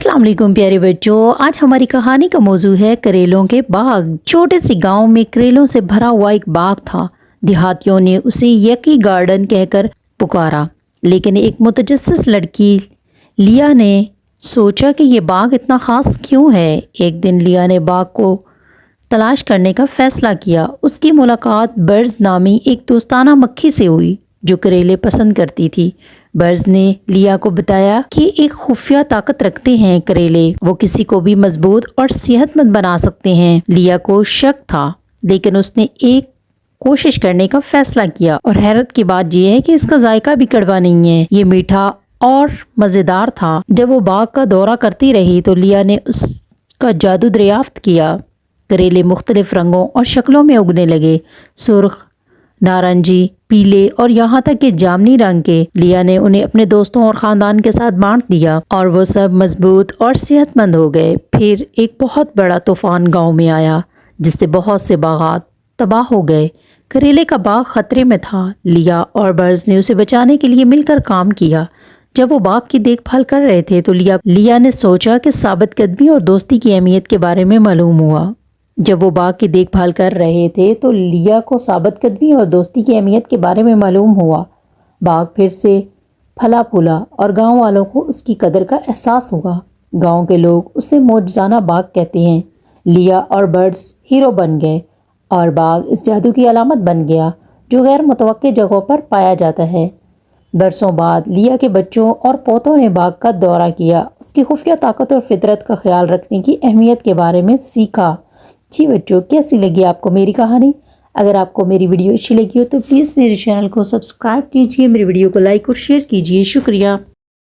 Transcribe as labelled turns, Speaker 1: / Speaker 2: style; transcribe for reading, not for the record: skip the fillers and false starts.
Speaker 1: अस्सलाम वालेकुम प्यारे बच्चों, आज हमारी कहानी का मौजू है करेलों के बाग। छोटे से गांव में करेलों से भरा हुआ एक बाग था। देहातियों ने उसे यकी गार्डन कहकर पुकारा, लेकिन एक मुतजस्सिस लड़की लिया ने सोचा कि ये बाग इतना ख़ास क्यों है। एक दिन लिया ने बाग को तलाश करने का फ़ैसला किया। उसकी मुलाकात बर्ड्स नामी एक दोस्ताना मक्खी से हुई जो करेले पसंद करती थी। बर्ड्स ने लिया को बताया कि एक खुफिया ताकत रखते हैं करेले, वो किसी को भी मजबूत और सेहतमंद बना सकते हैं। लिया को शक था, लेकिन उसने एक कोशिश करने का फैसला किया और हैरत की बात यह है कि इसका जायका भी कड़वा नहीं है, ये मीठा और मज़ेदार था। जब वो बाग का दौरा करती रही तो लिया ने उसका जादू दरियाफ्त किया। करेले मुख्तलिफ रंगों और शक्लों में उगने लगे, सुर्ख, नारंगी, पीले और यहाँ तक कि जामनी रंग के। लिया ने उन्हें अपने दोस्तों और ख़ानदान के साथ बांट दिया और वो सब मजबूत और सेहतमंद हो गए। फिर एक बहुत बड़ा तूफान गांव में आया, जिससे बहुत से बागात तबाह हो गए। करेले का बाग खतरे में था। लिया और बर्ड्स ने उसे बचाने के लिए मिलकर काम किया। जब वो बाग की देखभाल कर रहे थे तो लिया ने सोचा कि साबित कदमी और दोस्ती की अहमियत के बारे में मालूम हुआ। जब वो बाग की देखभाल कर रहे थे तो लिया को साबित कदमी और दोस्ती की अहमियत के बारे में मालूम हुआ। बाग फिर से फला फूला और गांव वालों को उसकी कदर का एहसास हुआ। गांव के लोग उसे मौजज़ाना बाग कहते हैं। लिया और बर्ड्स हीरो बन गए और बाग इस जादू की अलामत बन गया जो गैर मुतवक्के जगहों पर पाया जाता है। बरसों बाद लिया के बच्चों और पोतों ने बाग का दौरा किया, उसकी खुफिया ताकत और फितरत का ख्याल रखने की अहमियत के बारे में सीखा। जी बच्चों, कैसी लगी आपको मेरी कहानी? अगर आपको मेरी वीडियो अच्छी लगी हो तो प्लीज़ मेरे चैनल को सब्सक्राइब कीजिए, मेरी वीडियो को लाइक और शेयर कीजिए। शुक्रिया।